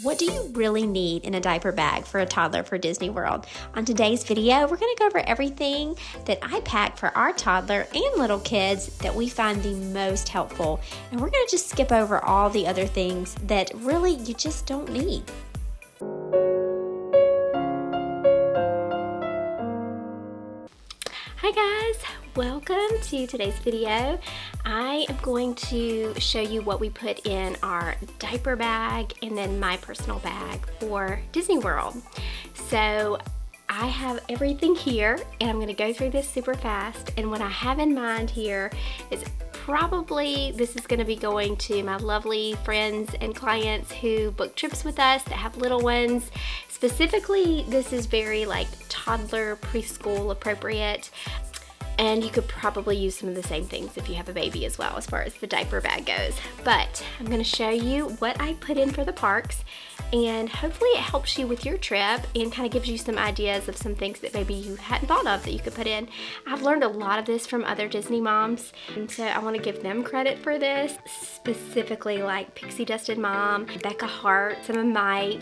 What do you really need in a diaper bag for a toddler for Disney World? On today's video, we're going to go over everything that I pack for our toddler and little kids that we find the most helpful. And we're going to just skip over all the other things that really you just don't need. Hi guys, welcome to today's video. I am going to show you what we put in our diaper bag and then my personal bag for Disney World. So I have everything here and I'm going to go through this super fast, and what I have in mind here is probably this is going to be going to my lovely friends and clients who book trips with us that have little ones. Specifically, this is very like toddler preschool appropriate, and you could probably use some of the same things if you have a baby as well as far as the diaper bag goes. But I'm going to show you what I put in for the parks, and hopefully it helps you with your trip and kind of gives you some ideas of some things that maybe you hadn't thought of that you could put in. I've learned a lot of this from other Disney moms, and so I want to give them credit for this, specifically like Pixie Dusted Mom, Becca Hart, some of my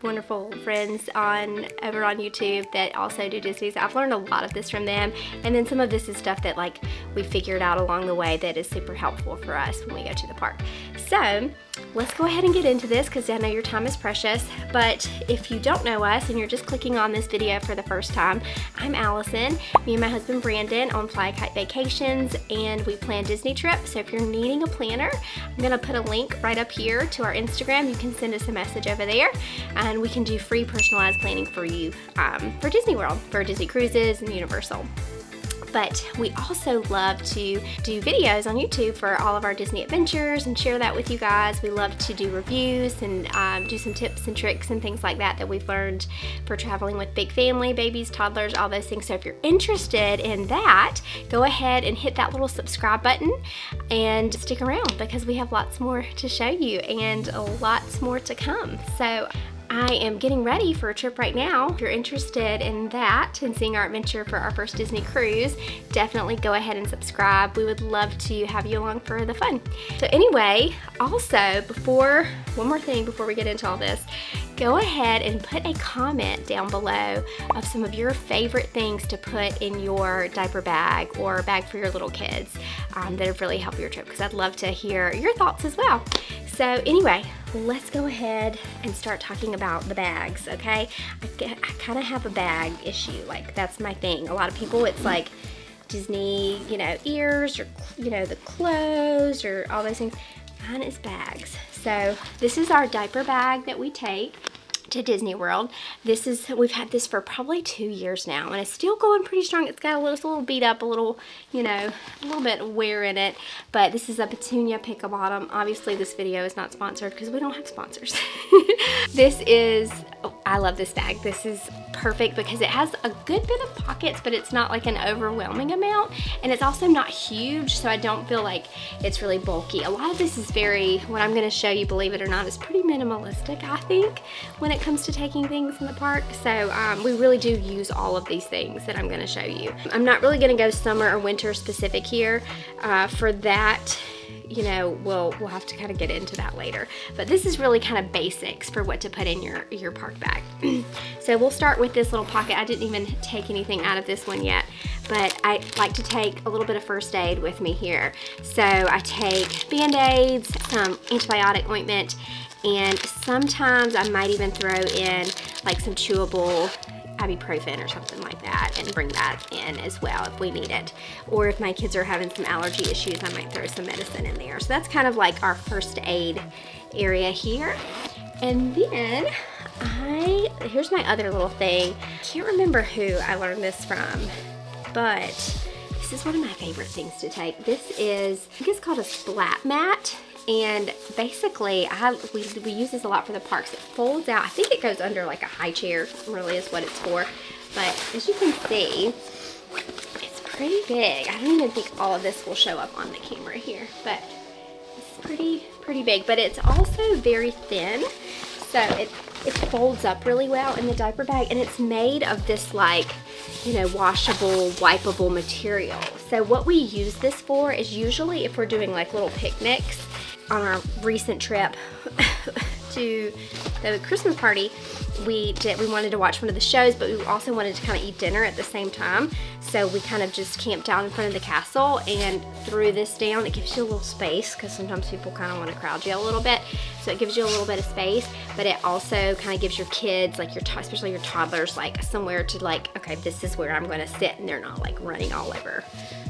wonderful friends over on YouTube that also do Disney's. I've learned a lot of this from them, and then some of this is stuff that like we figured out along the way that is super helpful for us when we go to the park. So let's go ahead and get into this because I know your time is precious. But if you don't know us and you're just clicking on this video for the first time, I'm Allison. Me and my husband Brandon own Fly Kite Vacations, and we plan Disney trips. So if you're needing a planner, I'm gonna put a link right up here to our Instagram. You can send us a message over there, and we can do free personalized planning for you for Disney World, for Disney Cruises and Universal. But we also love to do videos on YouTube for all of our Disney adventures and share that with you guys. We love to do reviews and do some tips and tricks and things like that we've learned for traveling with big family, babies, toddlers, all those things. So if you're interested in that, go ahead and hit that little subscribe button and stick around because we have lots more to show you and lots more to come. So I am getting ready for a trip right now. If you're interested in that and seeing our adventure for our first Disney cruise, definitely go ahead and subscribe. We would love to have you along for the fun. So anyway, also one more thing before we get into all this, go ahead and put a comment down below of some of your favorite things to put in your diaper bag or bag for your little kids that have really helped your trip, because I'd love to hear your thoughts as well. So anyway, let's go ahead and start talking about the bags, okay? I kind of have a bag issue, like that's my thing. A lot of people, it's like Disney, ears or, the clothes or all those things. Mine is bags. So this is our diaper bag that we take to Disney World. We've had this for probably 2 years now, and it's still going pretty strong. It's got a little beat up, a little bit of wear in it, but this is a Petunia Pick a Bottom. Obviously this video is not sponsored because we don't have sponsors. I love this bag. This is perfect because it has a good bit of pockets, but it's not like an overwhelming amount, and it's also not huge, so I don't feel like it's really bulky. A lot of this is what I'm going to show you, believe it or not, is pretty minimalistic, I think, when it comes to taking things in the park. So we really do use all of these things that I'm going to show you. I'm not really going to go summer or winter specific here. For that, we'll have to kind of get into that later. But this is really kind of basics for what to put in your park bag. So we'll start with this little pocket. I didn't even take anything out of this one yet, but I like to take a little bit of first aid with me here. So I take Band-Aids, some antibiotic ointment, and sometimes I might even throw in like some chewable ibuprofen or something like that and bring that in as well if we need it. Or if my kids are having some allergy issues, I might throw some medicine in there. So that's kind of like our first aid area here. And then here's my other little thing. I can't remember who I learned this from, but this is one of my favorite things to take. I think it's called a splat mat. And basically, we use this a lot for the parks. It folds out. I think it goes under like a high chair, really is what it's for. But as you can see, it's pretty big. I don't even think all of this will show up on the camera here, but it's pretty big. But it's also very thin, so it folds up really well in the diaper bag, and it's made of this like, washable, wipeable material. So what we use this for is usually if we're doing like little picnics. On our recent trip to the Christmas party, we wanted to watch one of the shows, but we also wanted to kind of eat dinner at the same time. So we kind of just camped out in front of the castle and threw this down. It gives you a little space because sometimes people kind of want to crowd you a little bit. So it gives you a little bit of space, but it also kind of gives your kids, like especially your toddlers, like somewhere to like, okay, this is where I'm going to sit, and they're not like running all over.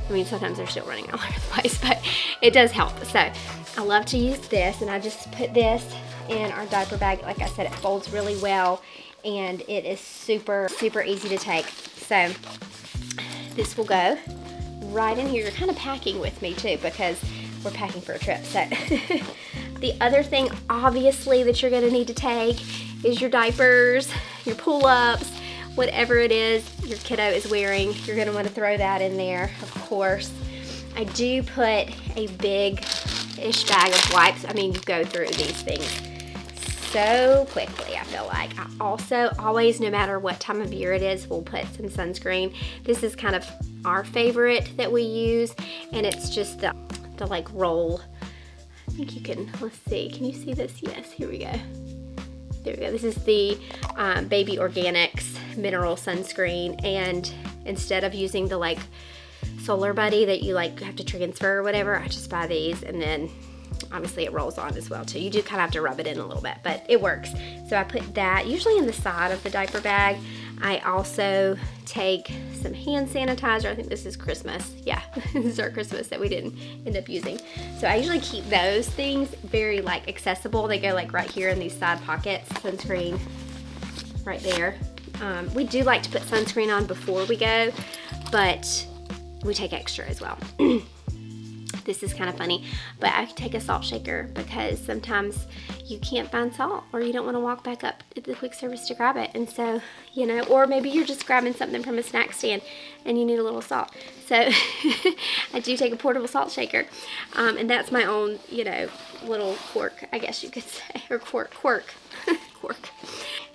I mean, sometimes they're still running all over the place, but it does help. So I love to use this, and I just put this in our diaper bag. Like I said, it folds really well, and it is super, super easy to take. So this will go right in here. You're kind of packing with me too, because we're packing for a trip. So the other thing, obviously, that you're gonna need to take is your diapers, your pull-ups, whatever it is your kiddo is wearing. You're gonna wanna throw that in there, of course. I do put a big-ish bag of wipes. I mean, you go through these things so quickly, I feel like. I also always, no matter what time of year it is, we'll put some sunscreen. This is kind of our favorite that we use, and it's just the like roll. I think you can, let's see, can you see this? Yes, here we go. There we go. This is the Baby Organics mineral sunscreen, and instead of using the like Solar Buddy that you like have to transfer or whatever, I just buy these, and then obviously it rolls on as well too. You do kind of have to rub it in a little bit, but it works. So I put that usually in the side of the diaper bag. I also take some hand sanitizer. I think this is Christmas. Yeah, this is our Christmas that we didn't end up using. So I usually keep those things very like accessible. They go like right here in these side pockets. Sunscreen right there. We do like to put sunscreen on before we go, but we take extra as well. This is kind of funny, but I take a salt shaker because sometimes you can't find salt, or you don't want to walk back up to the quick service to grab it. And so, you know, or maybe you're just grabbing something from a snack stand and you need a little salt. So I do take a portable salt shaker, and that's my own, you know, little quirk, I guess you could say, or quirk.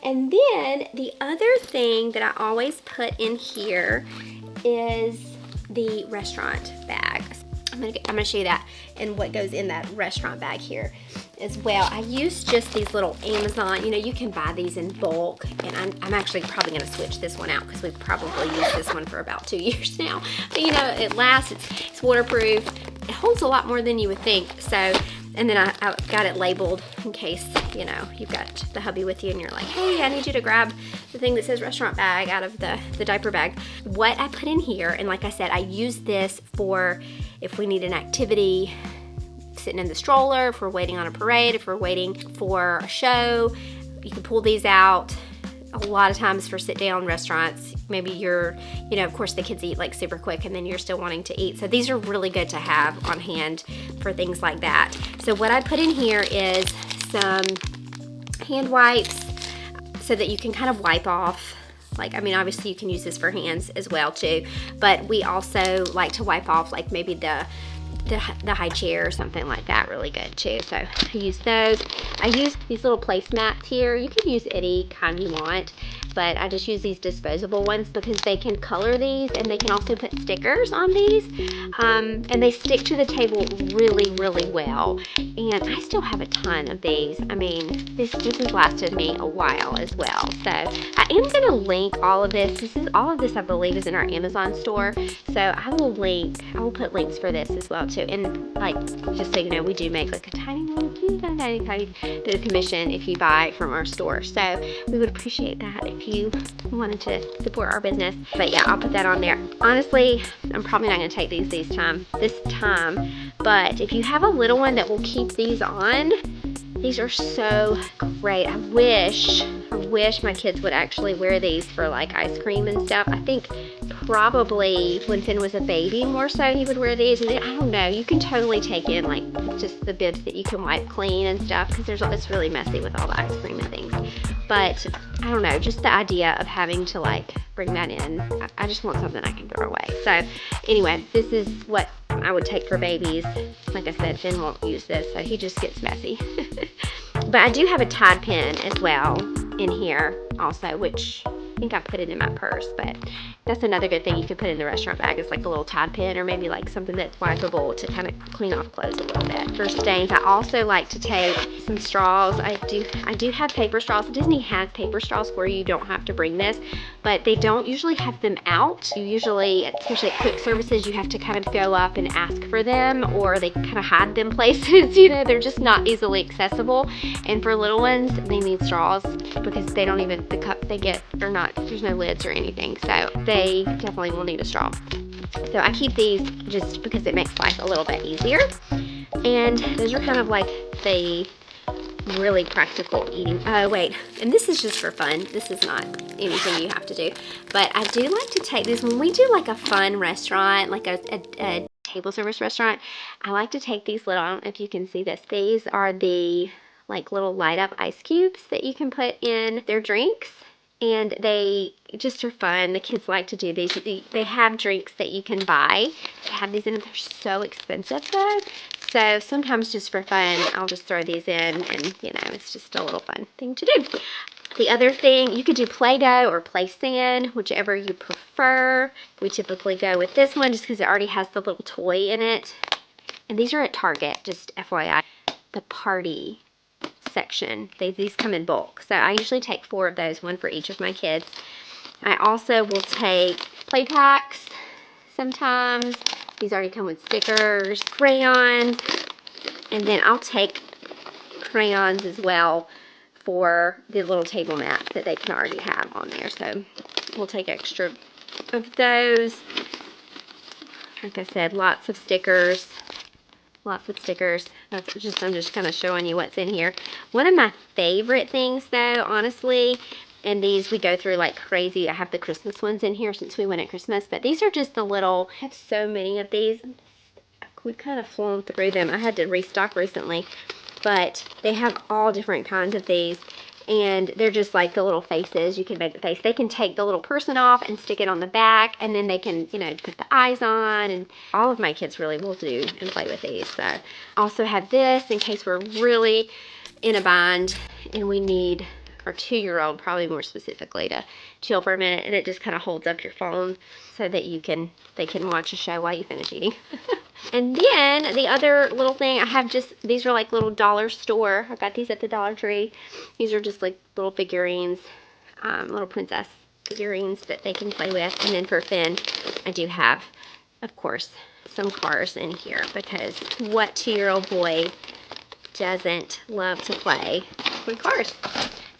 And then the other thing that I always put in here is the restaurant bag. I'm gonna show you that and what goes in that restaurant bag here as well. I use just these little Amazon, you know, you can buy these in bulk, and I'm actually probably gonna switch this one out because we've probably used this one for about 2 years now. But you know, it lasts, it's waterproof, it holds a lot more than you would think. So, and then I got it labeled in case, you know, you've got the hubby with you and you're like, hey, I need you to grab the thing that says restaurant bag out of the diaper bag. What I put in here, and like I said, I use this for if we need an activity, sitting in the stroller, if we're waiting on a parade, if we're waiting for a show, you can pull these out. A lot of times for sit down restaurants, maybe you're, you know, of course the kids eat like super quick and then you're still wanting to eat. So these are really good to have on hand for things like that. So what I put in here is some hand wipes so that you can kind of wipe off. Like, I mean, obviously you can use this for hands as well too, but we also like to wipe off like maybe the high chair or something like that really good too. So I use those. I use these little placemats here. You can use any kind you want, but I just use these disposable ones because they can color these, and they can also put stickers on these, and they stick to the table really, really well. And I still have a ton of these. I mean, this has lasted me a while as well. So I am going to link all of this. All of this I believe is in our Amazon store. So I will put links for this as well too. And like, just so you know, we do make like a tiny bit of commission if you buy from our store. So we would appreciate that if you wanted to support our business. But yeah, I'll put that on there. Honestly, I'm probably not going to take these this time, but if you have a little one that will keep these on, these are so great. I wish my kids would actually wear these for like ice cream and stuff. I think probably when Finn was a baby more so he would wear these, and then, I don't know, you can totally take in like just the bibs that you can wipe clean and stuff, because it's really messy with all the ice cream and things. But I don't know, just the idea of having to like bring that in, I just want something I can throw away. So anyway, this is what I would take for babies. Like I said, Finn won't use this, so he just gets messy. But I do have a Tide pen as well in here also, which I think I put it in my purse, but That's another good thing you could put in the restaurant bag is like a little Tide pen, or maybe like something that's wipeable to kind of clean off clothes a little bit for stains. I also like to take some straws. I do have paper straws. Disney has paper straws where you don't have to bring this, but they don't usually have them out. You usually, especially at quick services, you have to kind of go up and ask for them, or they kind of hide them places. You know, they're just not easily accessible. And for little ones, they need straws because they don't even, the cups they get are not, there's no lids or anything. So they definitely will need a straw. So I keep these just because it makes life a little bit easier. And those are kind of like the really practical eating. Oh wait, and this is just for fun. This is not anything you have to do. But I do like to take this when we do like a fun restaurant, like a table service restaurant. I like to take these little, I don't know if you can see this. These are the like little light up ice cubes that you can put in their drinks. And they just are fun. The kids like to do these. They have drinks that you can buy to have these in. They're so expensive though. So sometimes just for fun, I'll just throw these in, and you know, it's just a little fun thing to do. The other thing, you could do Play-Doh or Play Sand, whichever you prefer. We typically go with this one just because it already has the little toy in it. And these are at Target, just FYI. The party section. These come in bulk. So I usually take 4 of those, one for each of my kids. I also will take play packs sometimes. These already come with stickers, crayons, and then I'll take crayons as well for the little table mats that they can already have on there. So we'll take extra of those. Like I said, lots of stickers. Lots of stickers. I'm just kind of showing you what's in here. One of my favorite things though, honestly, and these we go through like crazy. I have the Christmas ones in here since we went at Christmas, but these are just the little, I have so many of these. We've kind of flown through them. I had to restock recently, but they have all different kinds of these. And they're just like the little faces. You can make the face. They can take the little person off and stick it on the back, and then they can, you know, put the eyes on. And all of my kids really will do and play with these. So I also have this in case we're really in a bind and we need our 2-year-old, probably more specifically, to chill for a minute. And it just kind of holds up your phone so that they can watch a show while you finish eating. And then the other little thing I have, just these are like little dollar store. I got these at the Dollar Tree. These are just like little figurines, little princess figurines that they can play with. And then for Finn, I do have, of course, some cars in here, because what 2-year-old boy doesn't love to play with cars?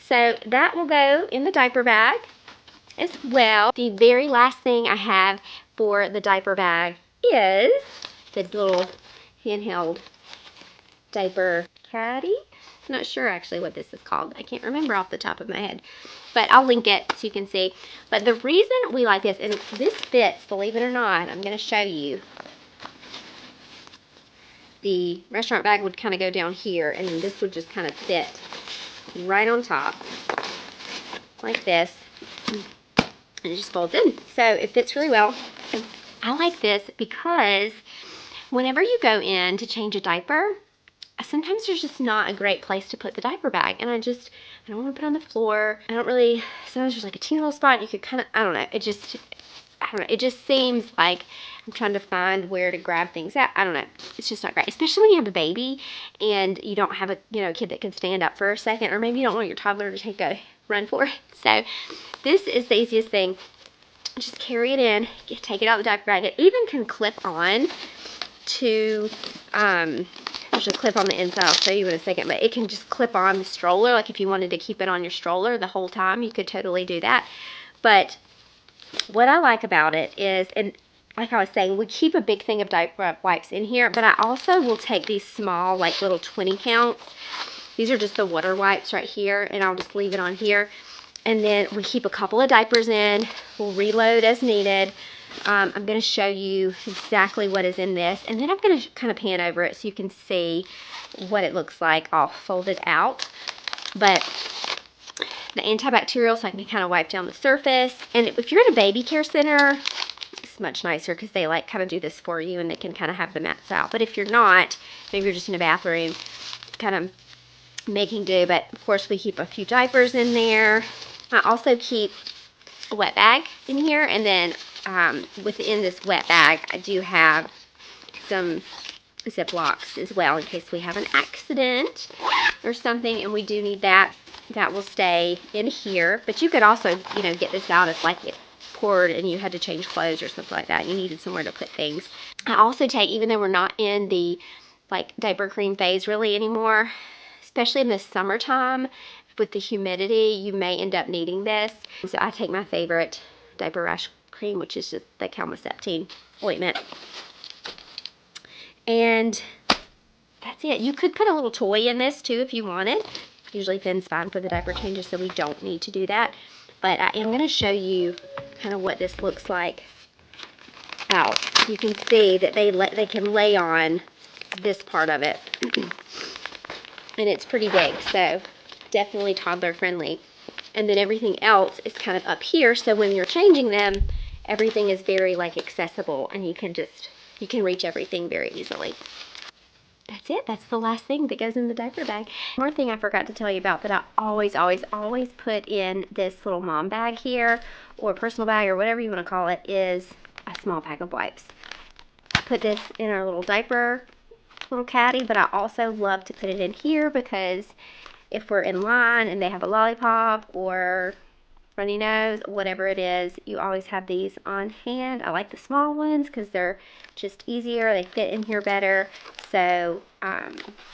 So that will go in the diaper bag as well. The very last thing I have for the diaper bag is the little handheld diaper caddy. I'm not sure actually what this is called. I can't remember off the top of my head, but I'll link it so you can see. But the reason we like this, and this fits, believe it or not, I'm going to show you. The restaurant bag would kind of go down here, and then this would just kind of fit right on top like this, and it just folds in. So it fits really well. I like this because whenever you go in to change a diaper, sometimes there's just not a great place to put the diaper bag. And I don't want to put it on the floor. Sometimes there's like a teeny little spot and you could kind of, I don't know, it just seems like I'm trying to find where to grab things at. I don't know. It's just not great, especially when you have a baby and you don't have a kid that can stand up for a second, or maybe you don't want your toddler to take a run for it. So this is the easiest thing. Just carry it in, take it out of the diaper bag. It even can clip on to, there's a clip on the inside, I'll show you in a second, but it can just clip on the stroller. Like if you wanted to keep it on your stroller the whole time, you could totally do that. But what I like about it is, and like I was saying, we keep a big thing of diaper wipes in here, but I also will take these small, like little 20 counts. These are just the water wipes right here, and I'll just leave it on here. And then we keep a couple of diapers in. We'll reload as needed. I'm going to show you exactly what is in this. And then I'm going to kind of pan over it so you can see what it looks like all folded out. But the antibacterial, so I can kind of wipe down the surface. And if you're at a baby care center, it's much nicer because they like kind of do this for you and they can kind of have the mats out. But if you're not, maybe you're just in a bathroom, kind of making do. But of course we keep a few diapers in there. I also keep a wet bag in here, and then within this wet bag I do have some Ziplocs as well in case we have an accident or something and we do need that. That will stay in here, but you could also, you know, get this out if like it poured and you had to change clothes or something like that and you needed somewhere to put things. I also take, even though we're not in the like diaper cream phase really anymore, especially in the summertime with the humidity, you may end up needing this. So I take my favorite diaper rash cream, which is just the calmoseptine ointment. And that's it. You could put a little toy in this too if you wanted. Usually Finn's fine for the diaper changes, so we don't need to do that. But I am going to show you kind of what this looks like out. You can see that they can lay on this part of it. And it's pretty big, so definitely toddler friendly. And then everything else is kind of up here, so when you're changing them, everything is very like accessible and you can reach everything very easily. That's it. That's the last thing that goes in the diaper bag. One more thing I forgot to tell you about that I always put in this little mom bag here, or personal bag, or whatever you want to call it, is a small bag of wipes. I put this in our little diaper little caddy, but I also love to put it in here because if we're in line and they have a lollipop or runny nose, whatever it is, you always have these on hand. I like the small ones because they're just easier. They fit in here better. So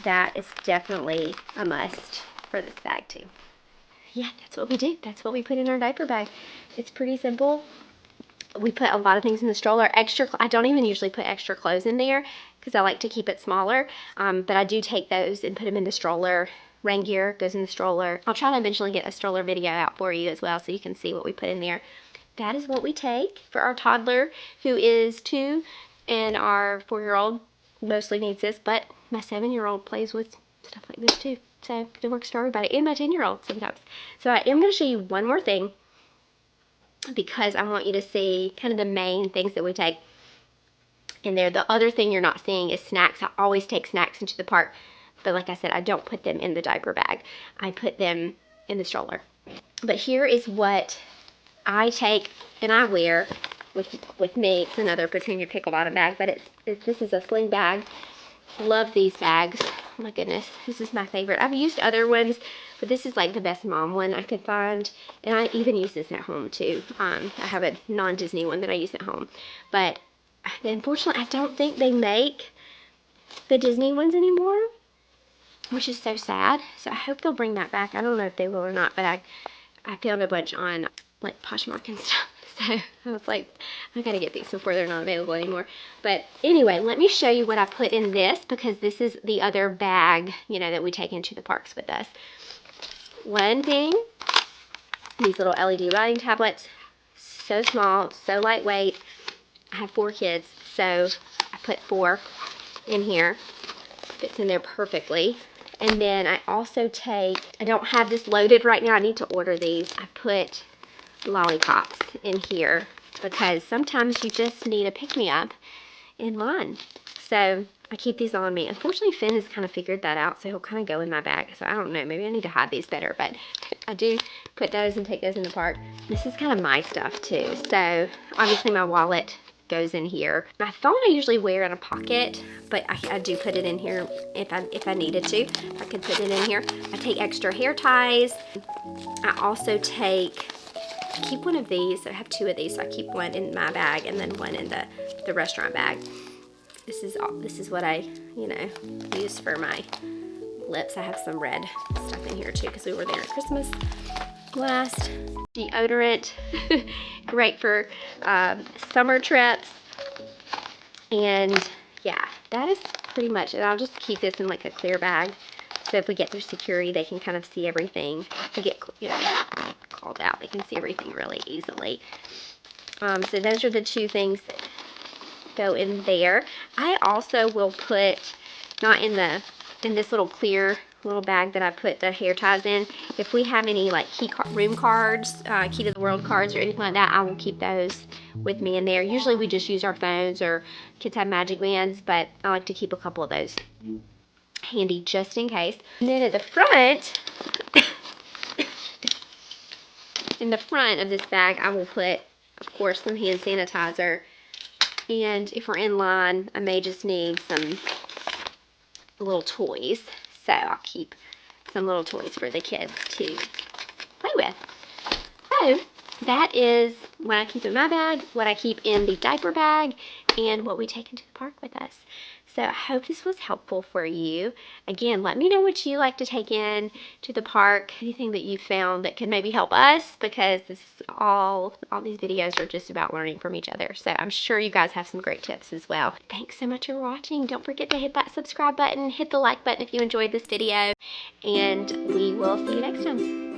that is definitely a must for this bag too. Yeah, that's what we do. That's what we put in our diaper bag. It's pretty simple. We put a lot of things in the stroller. I don't even usually put extra clothes in there because I like to keep it smaller. But I do take those and put them in the stroller. Rain gear goes in the stroller. I'll try to eventually get a stroller video out for you as well so you can see what we put in there. That is what we take for our toddler who is 2, and our 4-year-old mostly needs this, but my 7-year-old plays with stuff like this too. So it works for everybody, and my 10-year-old sometimes. So I am going to show you one more thing because I want you to see kind of the main things that we take in there. The other thing you're not seeing is snacks. I always take snacks into the park, but like I said, I don't put them in the diaper bag. I put them in the stroller. But here is what I take and I wear with me. It's another Petunia Pickle Bottom bag, but this is a sling bag. Love these bags. Oh my goodness, this is my favorite. I've used other ones, but this is like the best mom one I could find, and I even use this at home too. I have a non-Disney one that I use at home, but unfortunately I don't think they make the Disney ones anymore, which is so sad. So I hope they'll bring that back. I don't know if they will or not, but I found a bunch on like Poshmark and stuff. So I was like, I gotta get these before they're not available anymore. But anyway, let me show you what I put in this, because this is the other bag, you know, that we take into the parks with us. One thing, these little LED writing tablets, so small, so lightweight. I have 4 kids, so I put 4 in here. Fits in there perfectly. And then I also take, I don't have this loaded right now, I need to order these. I put lollipops in here because sometimes you just need a pick-me-up in line. So I keep these on me. Unfortunately, Finn has kind of figured that out, so he'll kind of go in my bag. So I don't know, maybe I need to hide these better, but I do put those and take those in the park. This is kind of my stuff too. So obviously my wallet goes in here. My phone I usually wear in a pocket, but I do put it in here if I needed to. I could put it in here. I take extra hair ties. I also keep one of these. I have 2 of these, so I keep one in my bag and then one in the restaurant bag. This is what I, you know, use for my lips. I have some red stuff in here too because we were there at Christmas last. Deodorant, great for summer trips. And yeah, that is pretty much it. I'll just keep this in like a clear bag, so if we get through security, they can kind of see everything. If we get, you know, called out, they can see everything really easily. So those are the 2 things that go in there. I also will put, not in this little clear little bag that I put the hair ties in, if we have any like room cards, key to the world cards or anything like that, I will keep those with me in there. Usually we just use our phones, or kids have magic bands, but I like to keep a couple of those handy just in case. And then at the front in the front of this bag, I will put, of course, some hand sanitizer. And if we're in line, I may just need some little toys. So I'll keep some little toys for the kids to play with. So that is what I keep in my bag, what I keep in the diaper bag, and what we take into the park with us. So I hope this was helpful for you. Again, let me know what you like to take in to the park, anything that you found that could maybe help us, because this is all these videos are just about learning from each other. So I'm sure you guys have some great tips as well. Thanks so much for watching. Don't forget to hit that subscribe button, hit the like button if you enjoyed this video, and we will see you next time.